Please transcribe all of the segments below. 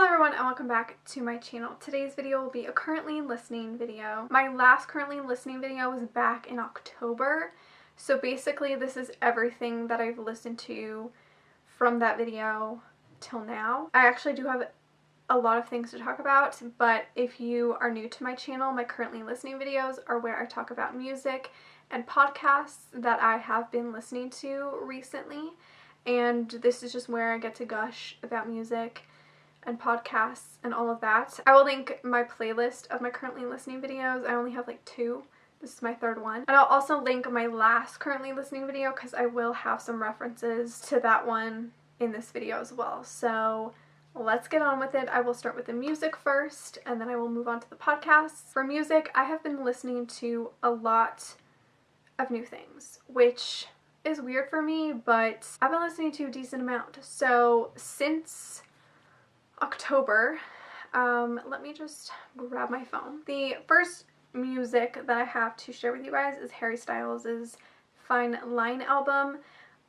Hello everyone and welcome back to my channel. Today's video will be a currently listening video. My last currently listening video was back in October. So basically this is everything that I've listened to from that video till now. I actually do have a lot of things to talk about, but if you are new to my channel, my currently listening videos are where I talk about music and podcasts that I have been listening to recently. And this is just where I get to gush about music and podcasts and all of that. I will link my playlist of my currently listening videos. I only have like 2. This is my 3rd one. And I'll also link my last currently listening video because I will have some references to that one in this video as well. So let's get on with it. I will start with the music first and then I will move on to the podcasts. For music, I have been listening to a lot of new things, which is weird for me, but I've been listening to a decent amount. So since October, let me just grab my phone. The first music that I have to share with you guys is Harry Styles' Fine Line album.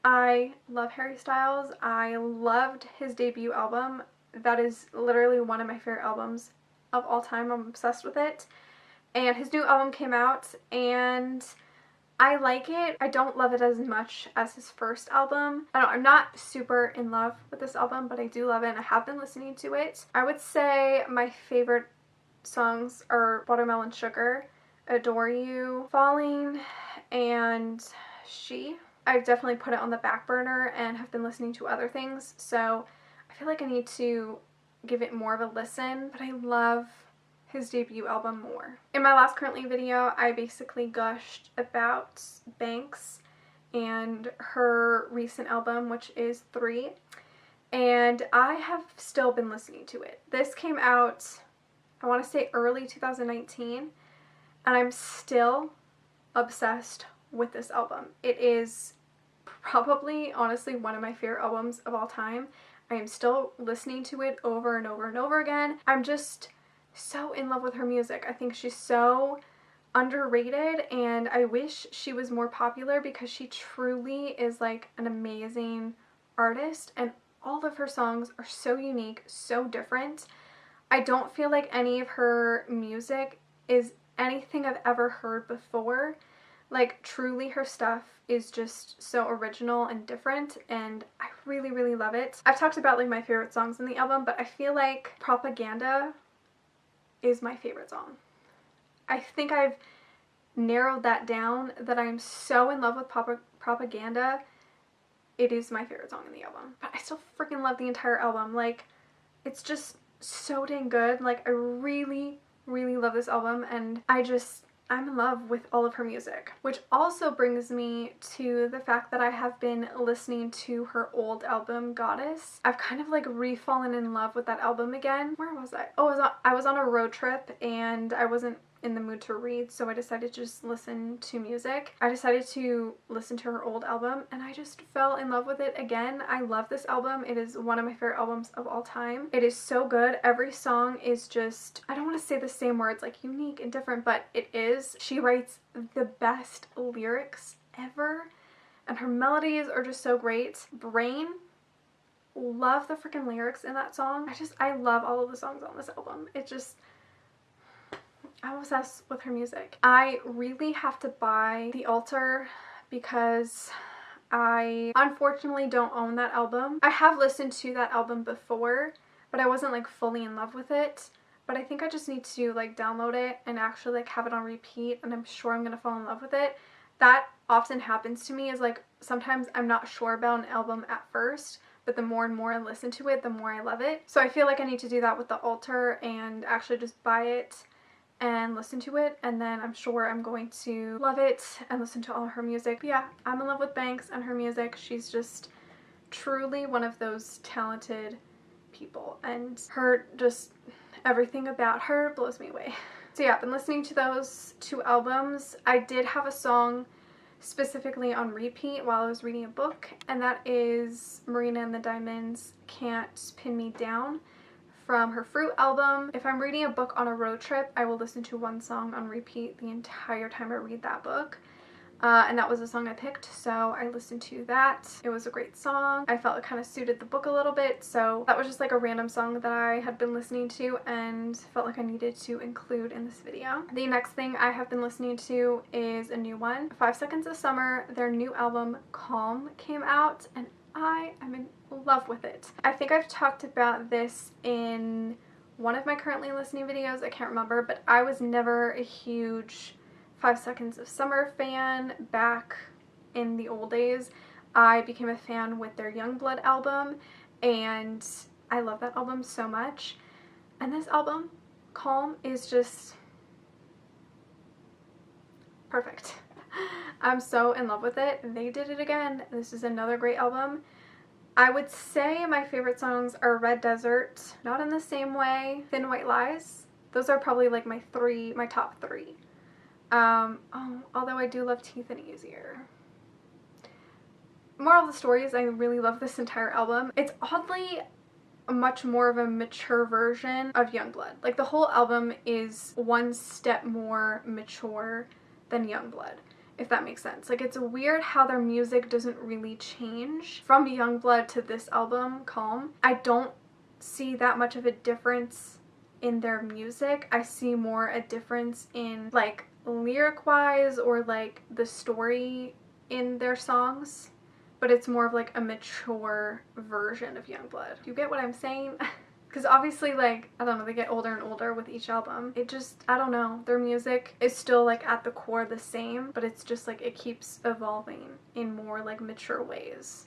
I love Harry Styles. I loved his debut album. That is literally one of my favorite albums of all time. I'm obsessed with it. And his new album came out and I like it. I don't love it as much as his first album. I'm not super in love with this album, but I do love it and I have been listening to it. I would say my favorite songs are Watermelon Sugar, Adore You, Falling, and She. I've definitely put it on the back burner and have been listening to other things, so I feel like I need to give it more of a listen, but I love his debut album more. In my last currently video, I basically gushed about Banks and her recent album, which is 3, and I have still been listening to it. This came out, I want to say early 2019, and I'm still obsessed with this album. It is probably, honestly, one of my favorite albums of all time. I am still listening to it over and over and over again. I'm just so in love with her music. I think she's so underrated and I wish she was more popular because she truly is like an amazing artist and all of her songs are so unique, so different. I don't feel like any of her music is anything I've ever heard before. Like, truly her stuff is just so original and different and I really, really love it. I've talked about like my favorite songs in the album, but I feel like Propaganda is my favorite song. I think I've narrowed that down, that I'm so in love with Propaganda. It is my favorite song in the album. But I still freaking love the entire album. Like, it's just so dang good. Like, I really, really love this album and I'm in love with all of her music. Which also brings me to the fact that I have been listening to her old album, Goddess. I've kind of like re-fallen in love with that album again. Where was I? Oh, I was on a road trip and I wasn't in the mood to read, so I decided to just listen to music. I decided to listen to her old album and I just fell in love with it again. I love this album. It is one of my favorite albums of all time. It is so good. Every song is just, I don't want to say the same words like unique and different, but it is. She writes the best lyrics ever and her melodies are just so great. Brain, love the freaking lyrics in that song. I love all of the songs on this album. I'm obsessed with her music. I really have to buy The Altar because I unfortunately don't own that album. I have listened to that album before, but I wasn't like fully in love with it. But I think I just need to like download it and actually like have it on repeat and I'm sure I'm gonna fall in love with it. That often happens to me, is like sometimes I'm not sure about an album at first, but the more and more I listen to it, the more I love it. So I feel like I need to do that with The Altar and actually just buy it and listen to it, and then I'm sure I'm going to love it and listen to all her music. But yeah, I'm in love with Banks and her music. She's just truly one of those talented people and everything about her blows me away. So yeah, I've been listening to those 2 albums. I did have a song specifically on repeat while I was reading a book, and that is Marina and the Diamonds' Can't Pin Me Down from her Fruit album. If I'm reading a book on a road trip, I will listen to one song on repeat the entire time I read that book. and that was the song I picked, so I listened to that. It was a great song. I felt it kind of suited the book a little bit, so that was just like a random song that I had been listening to and felt like I needed to include in this video. The next thing I have been listening to is a new one. 5 Seconds of Summer, their new album Calm came out, and I am in love with it. I think I've talked about this in one of my currently listening videos, I can't remember, but I was never a huge 5 Seconds of Summer fan back in the old days. I became a fan with their Youngblood album, and I love that album so much. And this album, Calm, is just perfect. I'm so in love with it. They did it again. This is another great album. I would say my favorite songs are Red Desert, Not in the Same Way, Thin White Lies. Those are probably like my top three. Although I do love Teeth and Easier. Moral of the story is I really love this entire album. It's oddly much more of a mature version of Youngblood. Like, the whole album is one step more mature than Youngblood, if that makes sense. Like, it's weird how their music doesn't really change from Youngblood to this album, Calm. I don't see that much of a difference in their music. I see more a difference in, like, lyric-wise or, like, the story in their songs. But it's more of, like, a mature version of Youngblood. Do you get what I'm saying? Because obviously, like, I don't know, they get older and older with each album. It just, I don't know, their music is still, like, at the core the same, but it's just, like, it keeps evolving in more, like, mature ways.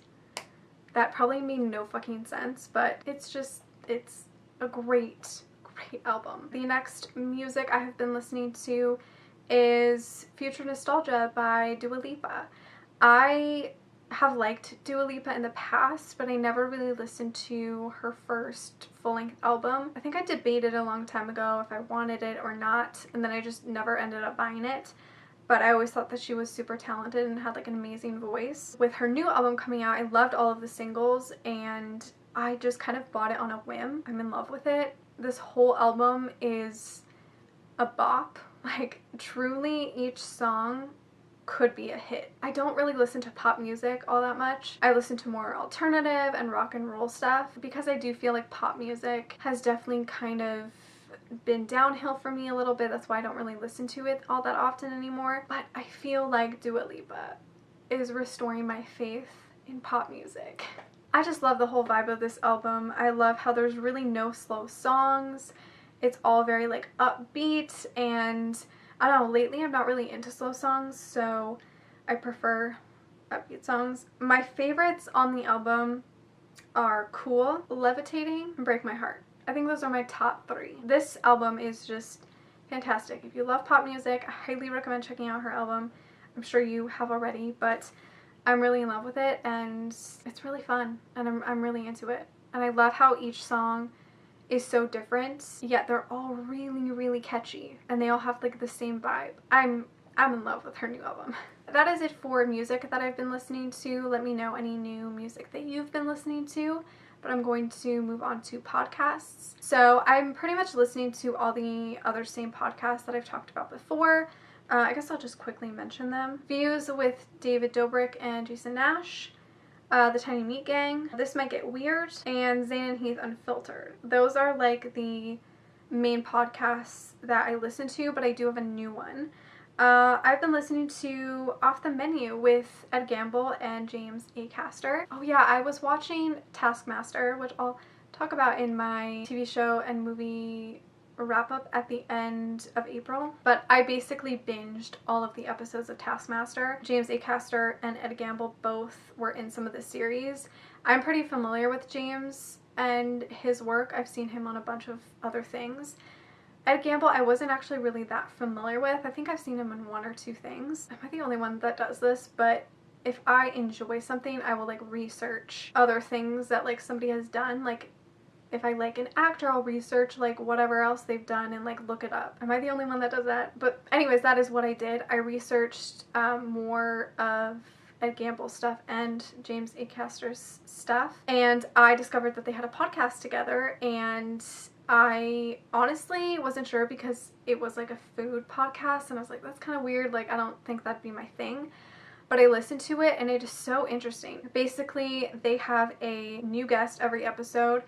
That probably made no fucking sense, but it's just, it's a great album. The next music I have been listening to is Future Nostalgia by Dua Lipa. I have liked Dua Lipa in the past, but I never really listened to her first full-length album. I think I debated a long time ago if I wanted it or not, and then I just never ended up buying it. But I always thought that she was super talented and had, like, an amazing voice. With her new album coming out, I loved all of the singles, and I just kind of bought it on a whim. I'm in love with it. This whole album is a bop. Like, truly each song could be a hit. I don't really listen to pop music all that much. I listen to more alternative and rock and roll stuff because I do feel like pop music has definitely kind of been downhill for me a little bit. That's why I don't really listen to it all that often anymore. But I feel like Dua Lipa is restoring my faith in pop music. I just love the whole vibe of this album. I love how there's really no slow songs. It's all very, like, upbeat, and I don't know, lately I'm not really into slow songs, so I prefer upbeat songs. My favorites on the album are Cool, Levitating, and Break My Heart. I think those are my top three. This album is just fantastic. If you love pop music, I highly recommend checking out her album. I'm sure you have already, but I'm really in love with it, and it's really fun, and I'm really into it. And I love how each song is so different, yet they're all really, really catchy, and they all have, like, the same vibe. I'm in love with her new album. That is it for music that I've been listening to. Let me know any new music that you've been listening to, but I'm going to move on to podcasts. So I'm pretty much listening to all the other same podcasts that I've talked about before. I guess I'll just quickly mention them. Views with David Dobrik and Jason Nash. The Tiny Meat Gang, This Might Get Weird, and Zayn and Heath Unfiltered. Those are, like, the main podcasts that I listen to, but I do have a new one. I've been listening to Off the Menu with Ed Gamble and James Acaster. Oh yeah, I was watching Taskmaster, which I'll talk about in my TV show and movie wrap-up at the end of April, but I basically binged all of the episodes of Taskmaster. James Acaster and Ed Gamble both were in some of the series. I'm pretty familiar with James and his work. I've seen him on a bunch of other things. Ed Gamble I wasn't actually really that familiar with. I think I've seen him in one or two things. Am I the only one that does this? But if I enjoy something, I will, like, research other things that, like, somebody has done. Like, if I like an actor, I'll research, like, whatever else they've done and, like, look it up. Am I the only one that does that? But anyways, that is what I did. I researched more of Ed Gamble's stuff and James Acaster's stuff, and I discovered that they had a podcast together, and I honestly wasn't sure because it was like a food podcast and I was like, that's kind of weird, like I don't think that'd be my thing. But I listened to it and it is so interesting. Basically, they have a new guest every episode.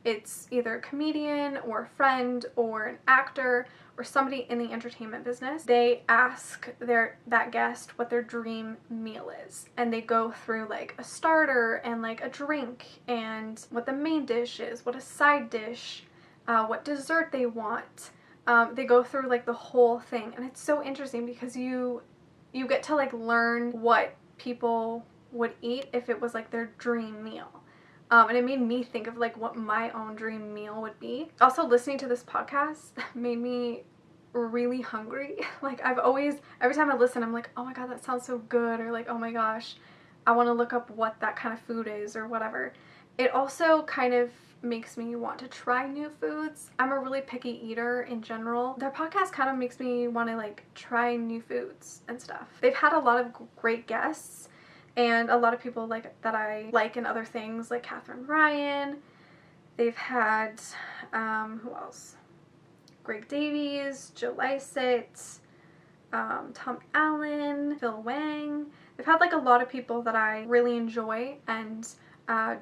It's either a comedian or a friend or an actor or somebody in the entertainment business. They ask that guest what their dream meal is, and they go through like a starter and like a drink and what the main dish is, what a side dish, what dessert they want. They go through like the whole thing, and it's so interesting because you get to like learn what people would eat if it was like their dream meal. And it made me think of like what my own dream meal would be. Also, listening to this podcast made me really hungry. Like every time I listen, I'm like, oh my god, that sounds so good, or like, oh my gosh, I want to look up what that kind of food is or whatever. It also kind of makes me want to try new foods. I'm a really picky eater in general. Their podcast kind of makes me want to like try new foods and stuff. They've had a lot of great guests and a lot of people like that I like in other things, like Catherine Ryan. They've had who else? Greg Davies, Joe Lycett, Tom Allen, Phil Wang. They've had like a lot of people that I really enjoy and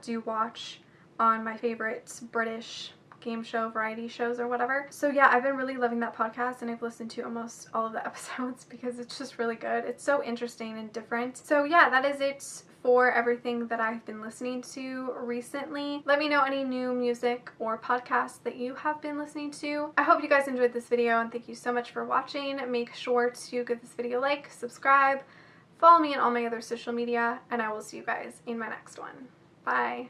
do watch on my favorite British game show, variety shows or whatever. So yeah, I've been really loving that podcast and I've listened to almost all of the episodes because it's just really good. It's so interesting and different. So yeah, that is it for everything that I've been listening to recently. Let me know any new music or podcasts that you have been listening to. I hope you guys enjoyed this video and thank you so much for watching. Make sure to give this video a like, subscribe, follow me on all my other social media, and I will see you guys in my next one. Bye.